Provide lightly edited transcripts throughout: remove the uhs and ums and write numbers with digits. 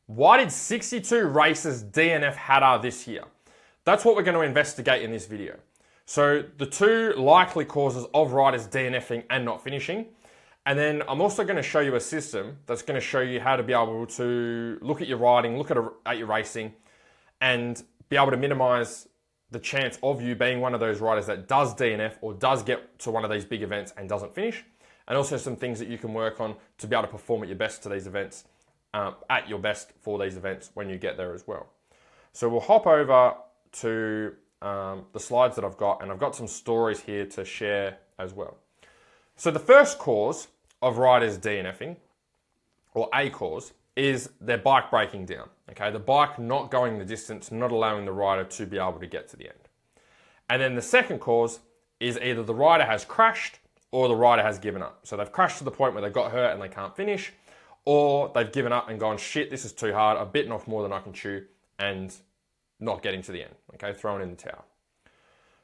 Why did 62 Racers DNF Hattah this year? That's what we're going to investigate in this video. So the two likely causes of riders DNFing and not finishing. And then I'm also going to show you a system that's going to show you how to be able to look at your riding, look at your racing, and be able to minimize the chance of you being one of those riders that does DNF or does get to one of these big events and doesn't finish. And also some things that you can work on to be able to perform at your best to these events, at your best for these events when you get there as well. So we'll hop over to the slides that I've got, and I've got some stories here to share as well. So the first cause of riders DNFing, or a cause, is their bike breaking down. Okay, the bike not going the distance, not allowing the rider to be able to get to the end. And then the second cause is either the rider has crashed or the rider has given up. So they've crashed to the point where they've got hurt and they can't finish, or they've given up and gone, shit, this is too hard, I've bitten off more than I can chew, and not getting to the end, okay, throwing in the towel.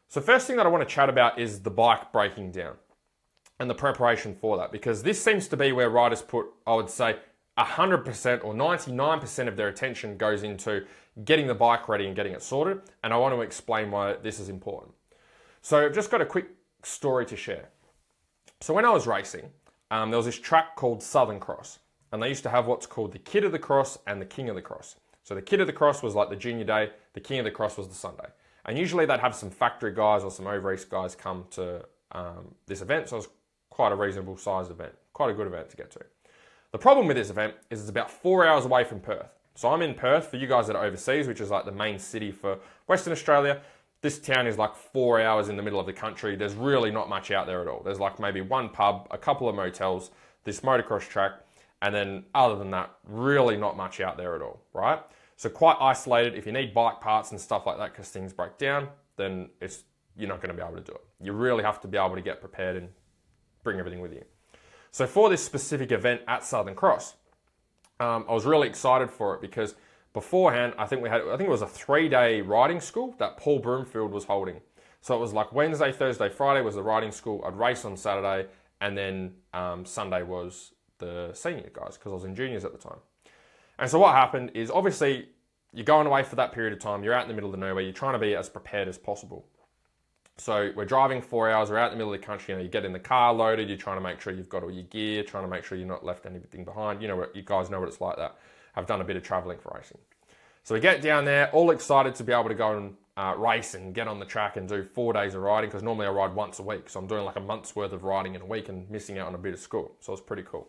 So first thing that I want to chat about is the bike breaking down and the preparation for that, because this seems to be where riders put, I would say, 100% or 99% of their attention goes into getting the bike ready and getting it sorted, and I want to explain why this is important. So I've just got a quick story to share. So when I was racing, there was this track called Southern Cross, and they used to have what's called the Kid of the Cross and the King of the Cross. So the Kid of the Cross was like the junior day, the King of the Cross was the Sunday. And usually they'd have some factory guys or some over east guys come to this event, so it was quite a reasonable sized event, quite a good event to get to. The problem with this event is it's about 4 hours away from Perth. So I'm in Perth, for you guys that are overseas, which is like the main city for Western Australia. This town is like 4 hours in the middle of the country. There's really not much out there at all. There's like maybe one pub, a couple of motels, this motocross track, and then other than that, really not much out there at all, right? So quite isolated. If you need bike parts and stuff like that because things break down, then you're not going to be able to do it. You really have to be able to get prepared and bring everything with you. So for this specific event at Southern Cross, I was really excited for it because beforehand, I think it was a 3-day riding school that Paul Broomfield was holding. So it was like Wednesday, Thursday, Friday was the riding school. I'd race on Saturday, and then Sunday was the senior guys because I was in juniors at the time. And so what happened is obviously you're going away for that period of time. You're out in the middle of nowhere. You're trying to be as prepared as possible. So we're driving 4 hours. We're out in the middle of the country. You get in the car loaded. You're trying to make sure you've got all your gear, trying to make sure you're not left anything behind. You guys know what it's like that. I've done a bit of traveling for racing. So we get down there, all excited to be able to go and race and get on the track and do 4 days of riding, because normally I ride once a week. So I'm doing like a month's worth of riding in a week and missing out on a bit of school. So it's pretty cool.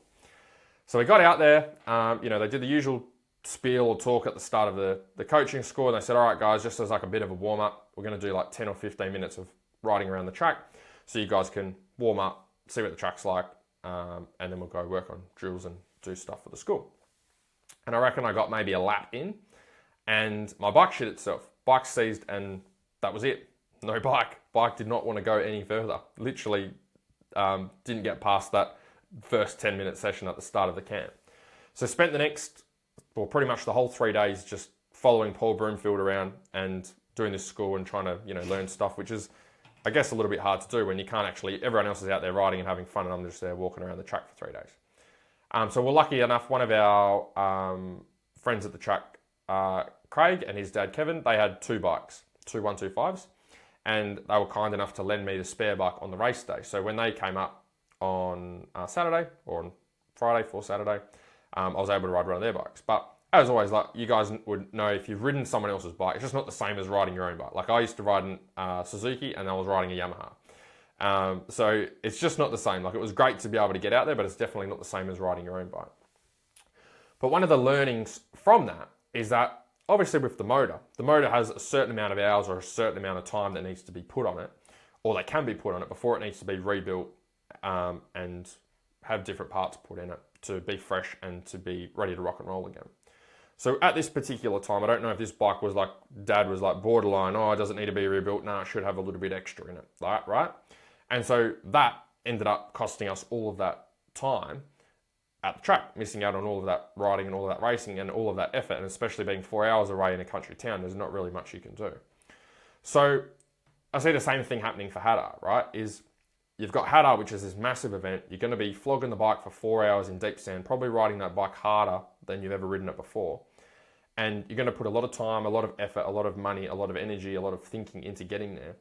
So we got out there, they did the usual spiel or talk at the start of the coaching school, and they said, all right guys, just as like a bit of a warm up, we're going to do like 10 or 15 minutes of riding around the track so you guys can warm up, see what the track's like, and then we'll go work on drills and do stuff for the school. And I reckon I got maybe a lap in, and my bike shit itself. Bike seized, and that was it. No bike. Bike did not want to go any further. Literally didn't get past that first 10-minute session at the start of the camp. So spent the next, pretty much the whole 3 days just following Paul Broomfield around and doing this school and trying to, learn stuff, which is, I guess, a little bit hard to do when you can't actually, everyone else is out there riding and having fun, and I'm just there walking around the track for 3 days. So we're lucky enough, one of our friends at the track, Craig, and his dad, Kevin, they had 2 bikes, 2 125s, and they were kind enough to lend me the spare bike on the race day. So when they came up on Saturday, or on Friday for Saturday, I was able to ride one of their bikes. But as always, like you guys would know, if you've ridden someone else's bike, it's just not the same as riding your own bike. Like I used to ride in Suzuki, and I was riding a Yamaha. So it's just not the same. Like it was great to be able to get out there, but it's definitely not the same as riding your own bike. But one of the learnings from that is that obviously with the motor has a certain amount of hours or a certain amount of time that needs to be put on it, or that can be put on it before it needs to be rebuilt and have different parts put in it to be fresh and to be ready to rock and roll again. So at this particular time, I don't know if this bike was like, Dad was like borderline, it doesn't need to be rebuilt. No, it should have a little bit extra in it, right? And so that ended up costing us all of that time at the track, missing out on all of that riding and all of that racing and all of that effort, and especially being 4 hours away in a country town, there's not really much you can do. So I see the same thing happening for Hattah, right? Is you've got Hattah, which is this massive event. You're going to be flogging the bike for 4 hours in deep sand, probably riding that bike harder than you've ever ridden it before. And you're going to put a lot of time, a lot of effort, a lot of money, a lot of energy, a lot of thinking into getting there.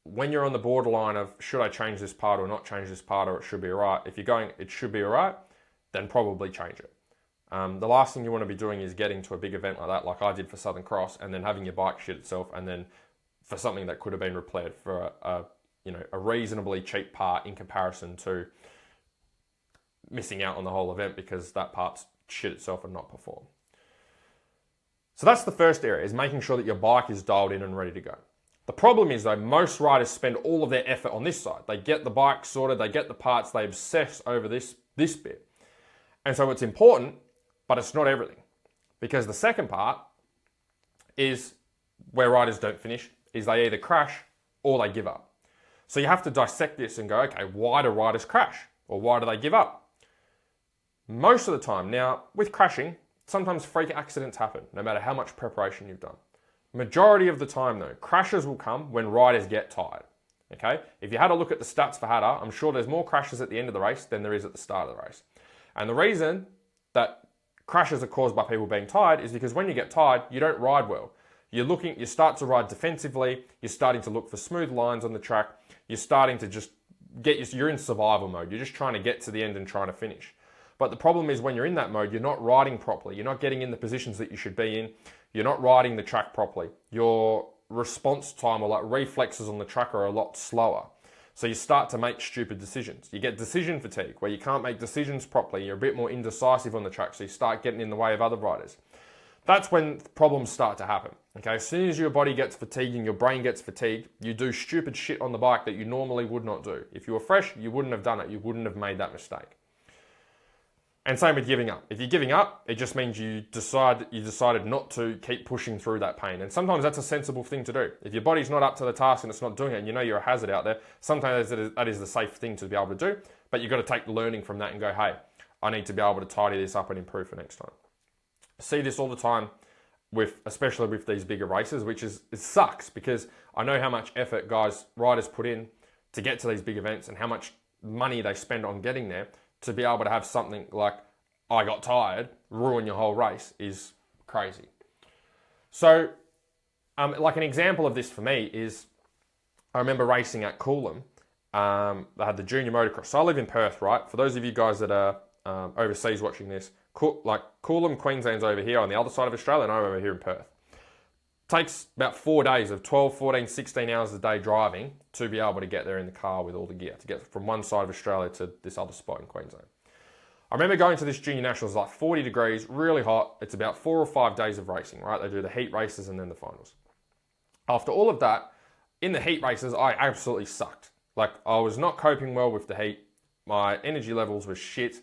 When you're on the borderline of, should I change this part or not change this part, or it should be all right? If you're going, it should be all right, then probably change it. The last thing you want to be doing is getting to a big event like that, like I did for Southern Cross, and then having your bike shit itself, and then for something that could have been repaired for a reasonably cheap part in comparison to missing out on the whole event because that part's shit itself and not perform. So that's the first area, is making sure that your bike is dialed in and ready to go. The problem is though, most riders spend all of their effort on this side. They get the bike sorted, they get the parts, they obsess over this bit. And so it's important, but it's not everything. Because the second part is where riders don't finish, is they either crash or they give up. So you have to dissect this and go, okay, why do riders crash? Or why do they give up? Most of the time, now with crashing, sometimes freak accidents happen, no matter how much preparation you've done. Majority of the time though, crashes will come when riders get tired. Okay? If you had a look at the stats for Hattah, I'm sure there's more crashes at the end of the race than there is at the start of the race. And the reason that crashes are caused by people being tired is because when you get tired, you don't ride well. You start to ride defensively, you're starting to look for smooth lines on the track, you're starting to just you're in survival mode, you're just trying to get to the end and trying to finish. But the problem is when you're in that mode, you're not riding properly, you're not getting in the positions that you should be in, you're not riding the track properly. Your response time or like reflexes on the track are a lot slower. So you start to make stupid decisions. You get decision fatigue where you can't make decisions properly. You're a bit more indecisive on the track, so you start getting in the way of other riders. That's when problems start to happen. Okay, as soon as your body gets fatigued and your brain gets fatigued, you do stupid shit on the bike that you normally would not do. If you were fresh, you wouldn't have done it. You wouldn't have made that mistake. And same with giving up. If you're giving up, it just means you decided not to keep pushing through that pain. And sometimes that's a sensible thing to do. If your body's not up to the task and it's not doing it, and you know you're a hazard out there, sometimes that is the safe thing to be able to do. But you've got to take the learning from that and go, hey, I need to be able to tidy this up and improve for next time. I see this all the time, especially with these bigger races, which it sucks because I know how much effort riders put in to get to these big events and how much money they spend on getting there. To be able to have something like, I got tired, ruin your whole race is crazy. So, like an example of this for me is, I remember racing at Coolum. They had the junior motocross. So I live in Perth, right? For those of you guys that are overseas watching this, Coolum, Queensland's over here on the other side of Australia, and I'm over here in Perth. Takes about 4 days of 12, 14, 16 hours a day driving to be able to get there in the car with all the gear, to get from one side of Australia to this other spot in Queensland. I remember going to this junior nationals, like 40 degrees, really hot. It's about 4 or 5 days of racing, right? They do the heat races and then the finals. After all of that, in the heat races, I absolutely sucked. Like, I was not coping well with the heat. My energy levels were shit.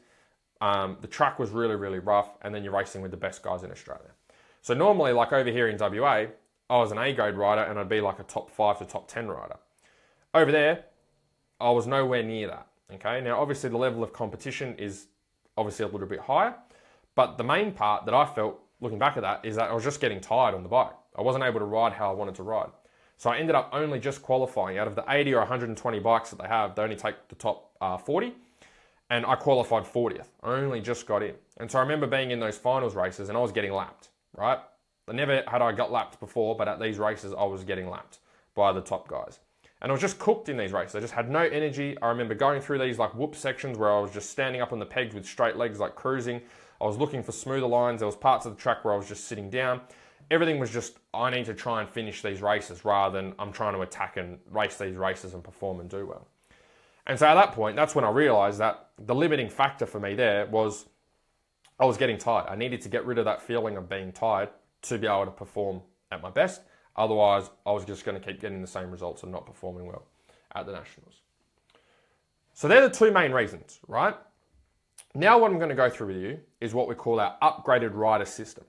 The track was really, really rough. And then you're racing with the best guys in Australia. So normally, like over here in WA, I was an A-grade rider and I'd be like a top 5 to top 10 rider. Over there, I was nowhere near that, okay? Now, obviously, the level of competition is obviously a little bit higher, but the main part that I felt, looking back at that, is that I was just getting tired on the bike. I wasn't able to ride how I wanted to ride. So I ended up only just qualifying. Out of the 80 or 120 bikes that they have, they only take the top 40, and I qualified 40th. I only just got in. And so I remember being in those finals races and I was getting lapped. Right? Never had I got lapped before, but at these races, I was getting lapped by the top guys. And I was just cooked in these races. I just had no energy. I remember going through these like whoop sections where I was just standing up on the pegs with straight legs, like cruising. I was looking for smoother lines. There was parts of the track where I was just sitting down. Everything was just, I need to try and finish these races rather than I'm trying to attack and race these races and perform and do well. And so at that point, that's when I realized that the limiting factor for me there was I was getting tired. I needed to get rid of that feeling of being tired to be able to perform at my best. Otherwise, I was just going to keep getting the same results and not performing well at the Nationals. So they're the two main reasons, right? Now what I'm going to go through with you is what we call our upgraded rider system.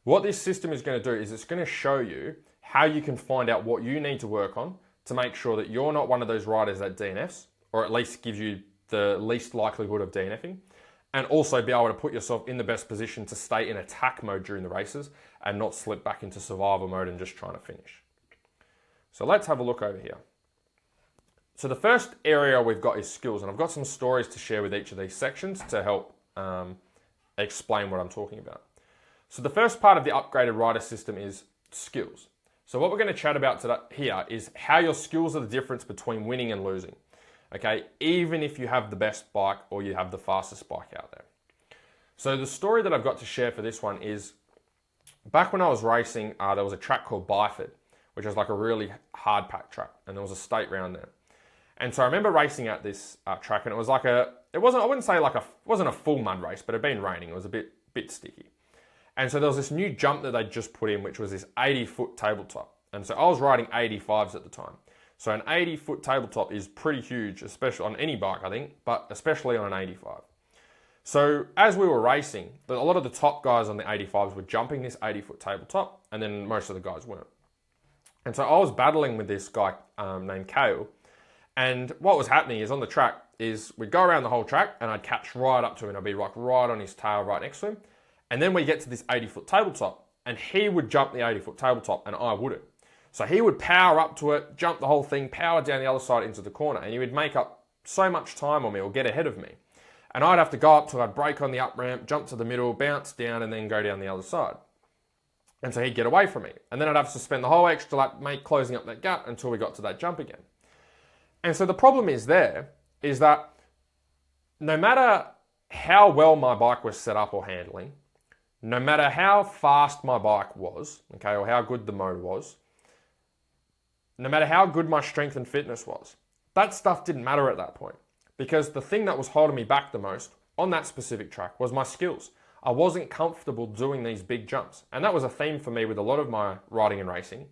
What this system is going to do is it's going to show you how you can find out what you need to work on to make sure that you're not one of those riders that DNFs, or at least gives you the least likelihood of DNFing, and also be able to put yourself in the best position to stay in attack mode during the races and not slip back into survival mode and just trying to finish. So let's have a look over here. So the first area we've got is skills, and I've got some stories to share with each of these sections to help explain what I'm talking about. So the first part of the upgraded rider system is skills. So what we're going to chat about today here is how your skills are the difference between winning and losing. Okay, even if you have the best bike or you have the fastest bike out there. So the story that I've got to share for this one is back when I was racing, there was a track called Byford, which is like a really hard packed track, and there was a state round there. And so I remember racing at this track, and it was like I wouldn't say like it wasn't a full mud race, but it had been raining. It was a bit sticky. And so there was this new jump that they'd just put in, which was this 80-foot tabletop. And so I was riding 85s at the time. So an 80-foot tabletop is pretty huge, especially on any bike, I think, but especially on an 85. So as we were racing, a lot of the top guys on the 85s were jumping this 80-foot tabletop, and then most of the guys weren't. And so I was battling with this guy named Kale, and what was happening is on the track is we'd go around the whole track, and I'd catch right up to him, and I'd be like right on his tail, right next to him. And then we get to this 80-foot tabletop, and he would jump the 80-foot tabletop, and I wouldn't. So he would power up to it, jump the whole thing, power down the other side into the corner, and he would make up so much time on me or get ahead of me. And I'd have to go up to it, I'd brake on the up ramp, jump to the middle, bounce down, and then go down the other side. And so he'd get away from me. And then I'd have to spend the whole extra lap closing up that gap until we got to that jump again. And so the problem is that no matter how well my bike was set up or handling, no matter how fast my bike was, okay, or how good the mode was, no matter how good my strength and fitness was, that stuff didn't matter at that point. Because the thing that was holding me back the most on that specific track was my skills. I wasn't comfortable doing these big jumps. And that was a theme for me with a lot of my riding and racing,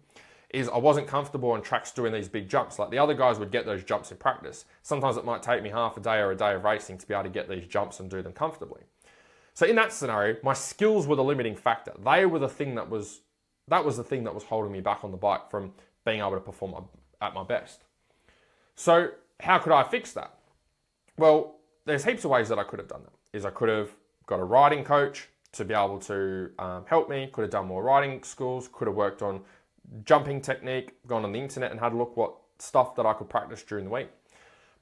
is I wasn't comfortable on tracks doing these big jumps. Like the other guys would get those jumps in practice. Sometimes it might take me half a day or a day of racing to be able to get these jumps and do them comfortably. So in that scenario, my skills were the limiting factor. They were the thing that was the thing that was holding me back on the bike from being able to perform at my best. So how could I fix that? Well, there's heaps of ways that I could have done that. I could have got a riding coach to be able to help me, could have done more riding schools, could have worked on jumping technique, gone on the internet and had a look what stuff that I could practice during the week.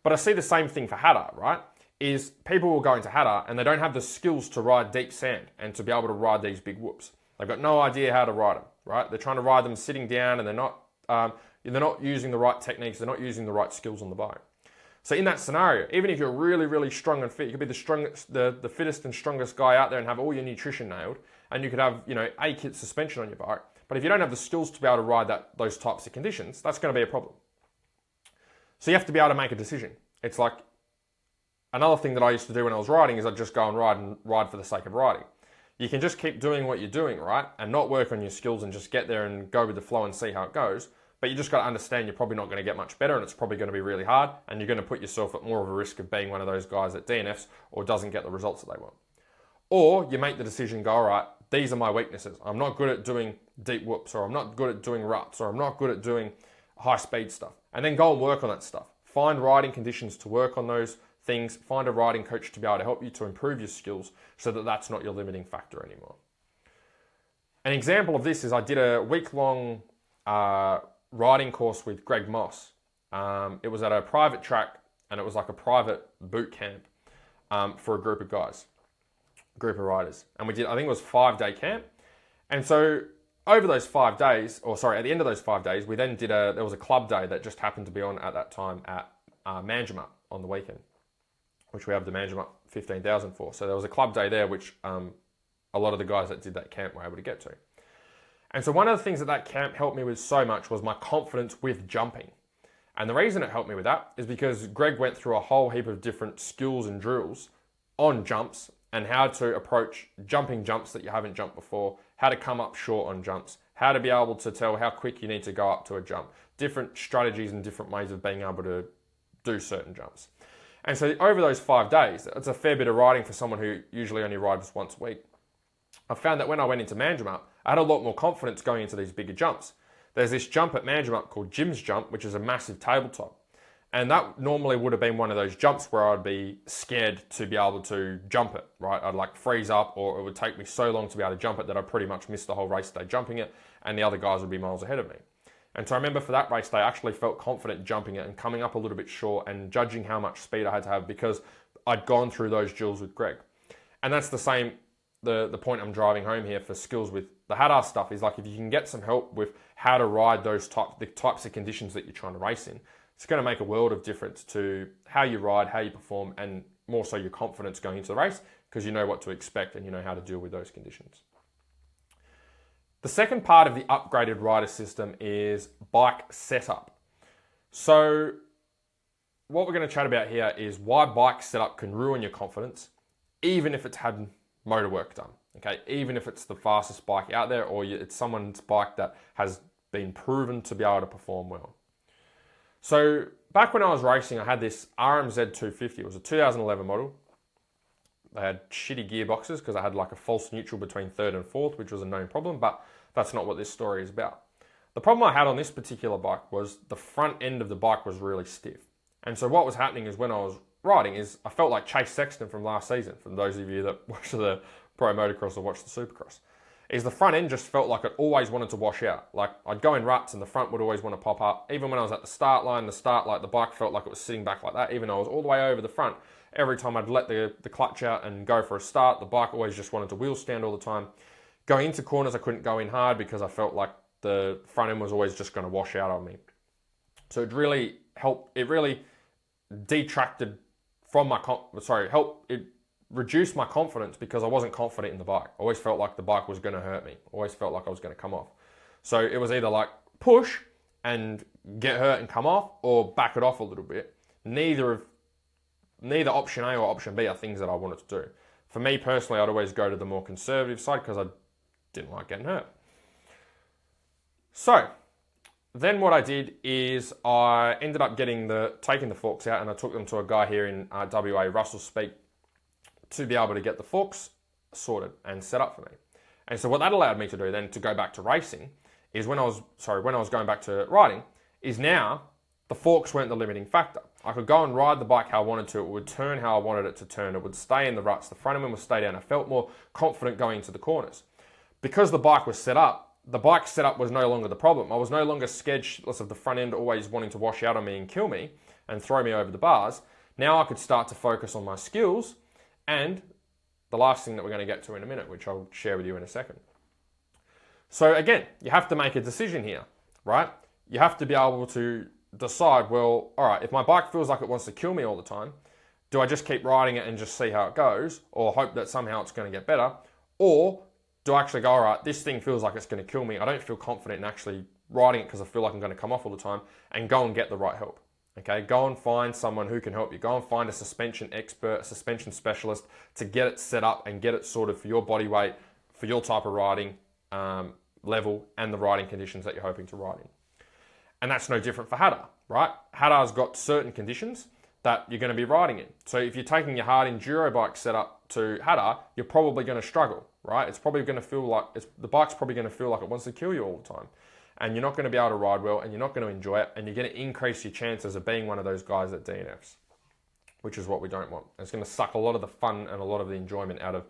But I see the same thing for Hattah, right? Is people will go into Hattah and they don't have the skills to ride deep sand and to be able to ride these big whoops. They've got no idea how to ride them, right? They're trying to ride them sitting down and they're not using the right techniques, they're not using the right skills on the bike. So in that scenario, even if you're really, really strong and fit, you could be the strongest, the fittest and strongest guy out there and have all your nutrition nailed, and you could have, A-kit suspension on your bike. But if you don't have the skills to be able to ride those types of conditions, that's going to be a problem. So you have to be able to make a decision. It's like another thing that I used to do when I was riding is I'd just go and ride for the sake of riding. You can just keep doing what you're doing, right? And not work on your skills and just get there and go with the flow and see how it goes. But you just got to understand you're probably not going to get much better and it's probably going to be really hard and you're going to put yourself at more of a risk of being one of those guys that DNFs or doesn't get the results that they want. Or you make the decision, go, all right, these are my weaknesses. I'm not good at doing deep whoops, or I'm not good at doing ruts, or I'm not good at doing high speed stuff. And then go and work on that stuff. Find riding conditions to work on those things. Find a riding coach to be able to help you to improve your skills so that that's not your limiting factor anymore. An example of this is I did a week-long riding course with Greg Moss. It was at a private track and it was like a private boot camp for a group of guys, group of riders. And we did, I think it was 5-day camp. And so over those 5 days, at the end of those 5 days, we then there was a club day that just happened to be on at that time at Manjimup on the weekend, which we have the Manjimup 15,000 for. So there was a club day there, which a lot of the guys that did that camp were able to get to. And so one of the things that camp helped me with so much was my confidence with jumping. And the reason it helped me with that is because Greg went through a whole heap of different skills and drills on jumps and how to approach jumping jumps that you haven't jumped before, how to come up short on jumps, how to be able to tell how quick you need to go up to a jump, different strategies and different ways of being able to do certain jumps. And so over those 5 days, it's a fair bit of riding for someone who usually only rides once a week. I found that when I went into Manjimup, I had a lot more confidence going into these bigger jumps. There's this jump at Manjimup called Jim's Jump, which is a massive tabletop. And that normally would have been one of those jumps where I'd be scared to be able to jump it, right? I'd like freeze up, or it would take me so long to be able to jump it that I'd pretty much miss the whole race day jumping it, and the other guys would be miles ahead of me. And so I remember for that race day, I actually felt confident jumping it and coming up a little bit short and judging how much speed I had to have because I'd gone through those drills with Greg. And that's the same the point I'm driving home here for skills with the Hattah stuff is like if you can get some help with how to ride the types of conditions that you're trying to race in, it's going to make a world of difference to how you ride, how you perform, and more so your confidence going into the race because you know what to expect and you know how to deal with those conditions. The second part of the upgraded rider system is bike setup. So what we're going to chat about here is why bike setup can ruin your confidence, even if it's had motor work done, okay? Even if it's the fastest bike out there or it's someone's bike that has been proven to be able to perform well. So back when I was racing, I had this RMZ 250. It was a 2011 model. They had shitty gearboxes because I had like a false neutral between third and fourth, which was a known problem, but that's not what this story is about. The problem I had on this particular bike was the front end of the bike was really stiff. And so what was happening is when I was riding is I felt like Chase Sexton from last season, for those of you that watch the Pro Motocross or watch the Supercross, is the front end just felt like it always wanted to wash out. Like I'd go in ruts and the front would always want to pop up. Even when I was at the start line, the bike felt like it was sitting back like that. Even though I was all the way over the front, every time I'd let the clutch out and go for a start, the bike always just wanted to wheel stand all the time. Going into corners, I couldn't go in hard because I felt like the front end was always just going to wash out on me. So it really helped. It really detracted from it reduced my confidence because I wasn't confident in the bike. I always felt like the bike was going to hurt me. Always felt like I was going to come off. So it was either like push and get hurt and come off or back it off a little bit. Neither option A or option B are things that I wanted to do. For me personally, I'd always go to the more conservative side because I didn't like getting hurt. So then what I did is I ended up taking the forks out and I took them to a guy here in WA, Russell Speak, to be able to get the forks sorted and set up for me. And so what that allowed me to do then to go back to racing is when I was going back to riding, is now the forks weren't the limiting factor. I could go and ride the bike how I wanted to. It would turn how I wanted it to turn. It would stay in the ruts. The front end would stay down. I felt more confident going into the corners. Because the bike was set up, the bike setup was no longer the problem. I was no longer scared shitless of the front end always wanting to wash out on me and kill me and throw me over the bars. Now I could start to focus on my skills and the last thing that we're going to get to in a minute, which I'll share with you in a second. So again, you have to make a decision here, right? You have to be able to decide, well, all right, if my bike feels like it wants to kill me all the time, do I just keep riding it and just see how it goes or hope that somehow it's going to get better? Or do I actually go, all right, this thing feels like it's going to kill me. I don't feel confident in actually riding it because I feel like I'm going to come off all the time, and go and get the right help. Okay, go and find someone who can help you. Go and find a suspension expert, a suspension specialist to get it set up and get it sorted for your body weight, for your type of riding level and the riding conditions that you're hoping to ride in. And that's no different for Hattah, right? Hattah's got certain conditions that you're going to be riding in. So if you're taking your hard enduro bike setup to Hattah, you're probably going to struggle, right? It's probably going to feel like, the bike's probably going to feel like it wants to kill you all the time. And you're not going to be able to ride well, and you're not going to enjoy it, and you're going to increase your chances of being one of those guys that DNFs, which is what we don't want. It's going to suck a lot of the fun and a lot of the enjoyment out of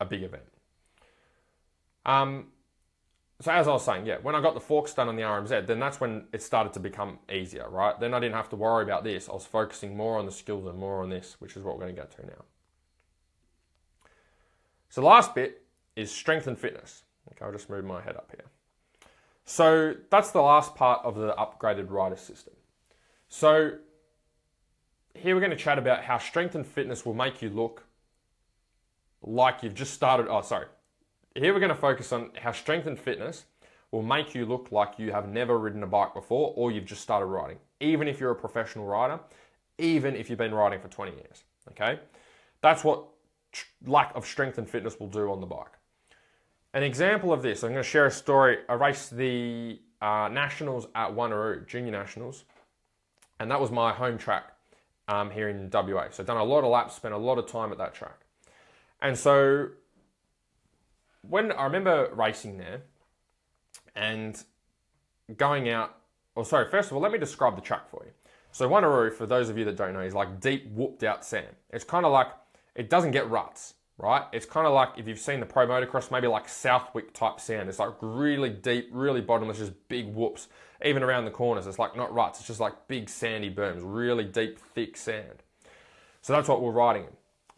a big event. So as I was saying, when I got the forks done on the RMZ, then that's when it started to become easier, right? Then I didn't have to worry about this. I was focusing more on the skills and more on this, which is what we're going to get to now. So the last bit is strength and fitness. Okay, I'll just move my head up here. So that's the last part of the upgraded rider system. So here we're going to chat about how strength and fitness will make you look like you've just started. Here we're going to focus on how strength and fitness will make you look like you have never ridden a bike before or you've just started riding, even if you're a professional rider, even if you've been riding for 20 years, okay? That's what lack of strength and fitness will do on the bike. An example of this, I'm going to share a story. I raced the Nationals at Wanneroo, Junior Nationals, and that was my home track here in WA. So I've done a lot of laps, spent a lot of time at that track. And so when I remember racing there and going out, first of all, let me describe the track for you. So Wanneroo, for those of you that don't know, is like deep whooped out sand. It's kind of like, it doesn't get ruts, right? It's kind of like, if you've seen the Pro Motocross, maybe like Southwick type sand. It's like really deep, really bottomless, just big whoops. Even around the corners, it's like not ruts, it's just like big sandy berms, really deep, thick sand. So that's what we're riding in.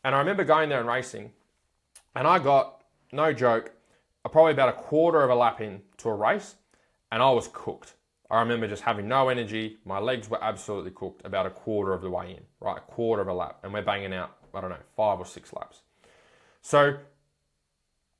And I remember going there and racing, and I got no joke, probably about a quarter of a lap into a race, and I was cooked. I remember just having no energy. My legs were absolutely cooked about a quarter of the way in, right? A quarter of a lap. And we're banging out, I don't know, 5 or 6 laps. So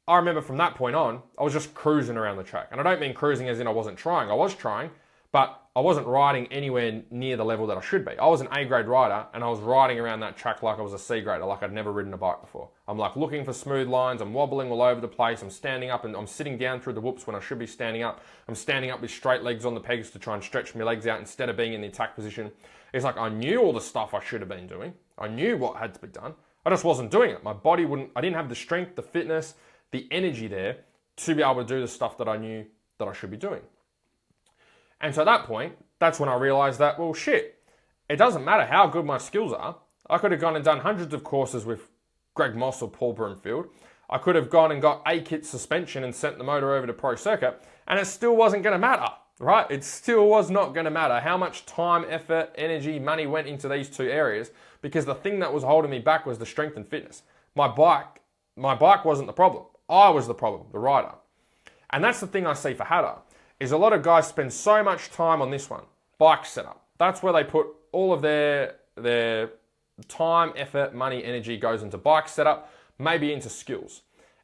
I remember from that point on, I was just cruising around the track. And I don't mean cruising as in I wasn't trying. I was trying, but I wasn't riding anywhere near the level that I should be. I was an A-grade rider, and I was riding around that track like I was a C-grader, like I'd never ridden a bike before. I'm like looking for smooth lines. I'm wobbling all over the place. I'm standing up and I'm sitting down through the whoops when I should be standing up. I'm standing up with straight legs on the pegs to try and stretch my legs out instead of being in the attack position. It's like I knew all the stuff I should have been doing. I knew what had to be done. I just wasn't doing it. My body wouldn't, I didn't have the strength, the fitness, the energy there to be able to do the stuff that I knew that I should be doing. And so at that point, that's when I realized that, well, shit, it doesn't matter how good my skills are. I could have gone and done hundreds of courses with Greg Moss or Paul Broomfield. I could have gone and got A-kit suspension and sent the motor over to Pro Circuit, and it still wasn't going to matter, right? It still was not going to matter how much time, effort, energy, money went into these two areas, because the thing that was holding me back was the strength and fitness. My bike wasn't the problem. I was the problem, the rider. And that's the thing I see for Hattah, is a lot of guys spend so much time on this one, bike setup. That's where they put all of their time, effort, money, energy goes into bike setup, maybe into skills.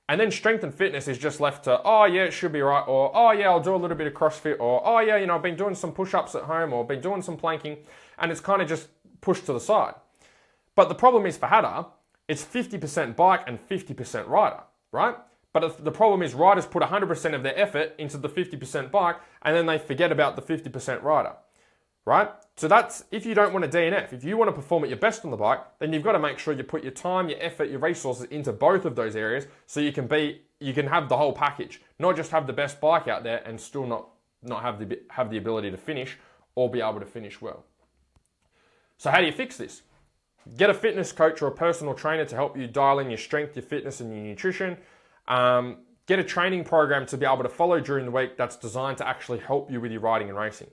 And then strength and fitness is just left to, oh yeah, it should be right, or oh yeah, I'll do a little bit of CrossFit, or oh yeah, I've been doing some push-ups at home, or been doing some planking, and it's kind of just pushed to the side. But the problem is for Hattah, it's 50% bike and 50% rider, right? But the problem is riders put 100% of their effort into the 50% bike, and then they forget about the 50% rider, right? So that's, if you don't want to DNF, if you want to perform at your best on the bike, then you've got to make sure you put your time, your effort, your resources into both of those areas, so you can have the whole package, not just have the best bike out there and still not have the ability to finish or be able to finish well. So how do you fix this? Get a fitness coach or a personal trainer to help you dial in your strength, your fitness, and your nutrition. Get a training program to be able to follow during the week that's designed to actually help you with your riding and racing.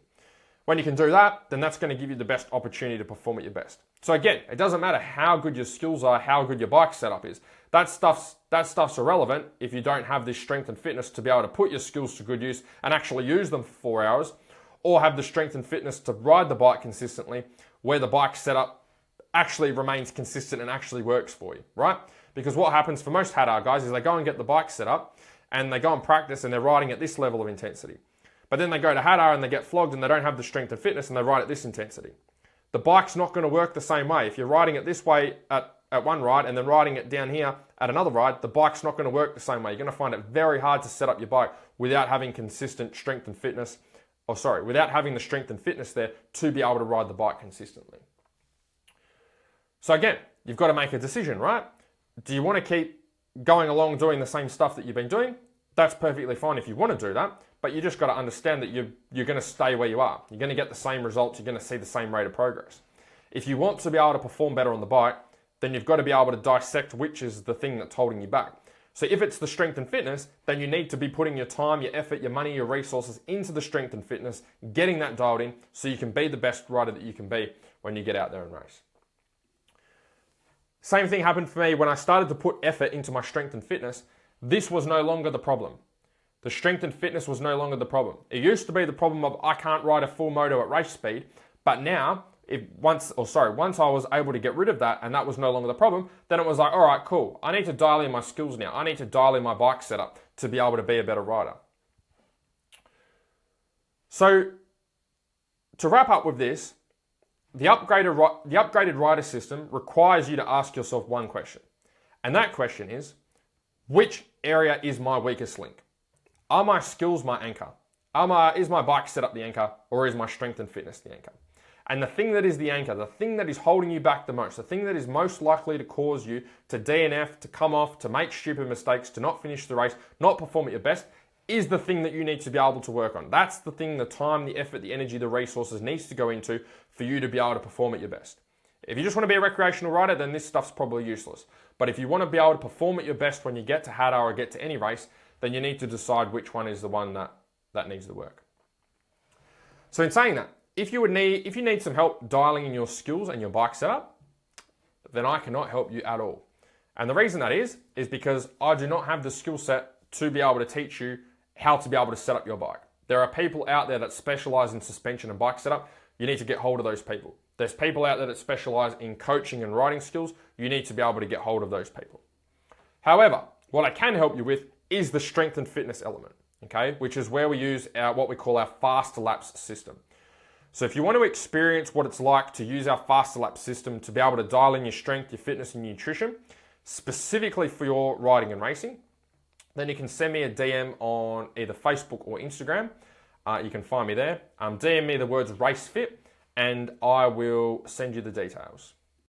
When you can do that, then that's going to give you the best opportunity to perform at your best. So again, it doesn't matter how good your skills are, how good your bike setup is. That stuff's irrelevant if you don't have this strength and fitness to be able to put your skills to good use and actually use them for 4 hours, or have the strength and fitness to ride the bike consistently where the bike setup actually remains consistent and actually works for you, right? Because what happens for most Hattah guys is they go and get the bike set up and they go and practice and they're riding at this level of intensity. But then they go to Hattah and they get flogged and they don't have the strength and fitness and they ride at this intensity. The bike's not going to work the same way. If you're riding it this way at one ride and then riding it down here at another ride, the bike's not going to work the same way. You're going to find it very hard to set up your bike without having consistent strength and fitness, without having the strength and fitness there to be able to ride the bike consistently. So again, you've got to make a decision, right? Do you want to keep going along doing the same stuff that you've been doing? That's perfectly fine if you want to do that, but you just got to understand that you're going to stay where you are. You're going to get the same results. You're going to see the same rate of progress. If you want to be able to perform better on the bike, then you've got to be able to dissect which is the thing that's holding you back. So if it's the strength and fitness, then you need to be putting your time, your effort, your money, your resources into the strength and fitness, getting that dialed in so you can be the best rider that you can be when you get out there and race. Same thing happened for me when I started to put effort into my strength and fitness. This was no longer the problem. The strength and fitness was no longer the problem. It used to be the problem of I can't ride a full moto at race speed, but now, once I was able to get rid of that and that was no longer the problem, then it was like, all right, cool. I need to dial in my skills now. I need to dial in my bike setup to be able to be a better rider. So to wrap up with this, the upgraded rider system requires you to ask yourself one question. And that question is, which area is my weakest link? Are my skills my anchor? Is my bike setup the anchor, or is my strength and fitness the anchor? And the thing that is the anchor, the thing that is holding you back the most, the thing that is most likely to cause you to DNF, to come off, to make stupid mistakes, to not finish the race, not perform at your best, is the thing that you need to be able to work on. That's the thing, the time, the effort, the energy, the resources needs to go into for you to be able to perform at your best. If you just want to be a recreational rider, then this stuff's probably useless. But if you want to be able to perform at your best when you get to Hattah or get to any race, then you need to decide which one is the one that needs the work. So in saying that, if you need some help dialing in your skills and your bike setup, then I cannot help you at all. And the reason that is because I do not have the skill set to be able to teach you how to be able to set up your bike. There are people out there that specialize in suspension and bike setup. You need to get hold of those people. There's people out there that specialize in coaching and riding skills. You need to be able to get hold of those people. However, what I can help you with is the strength and fitness element, okay? Which is where we use what we call our fast laps system. So if you want to experience what it's like to use our fast lap system to be able to dial in your strength, your fitness and your nutrition, specifically for your riding and racing, then you can send me a DM on either Facebook or Instagram. You can find me there. DM me the words RaceFit and I will send you the details.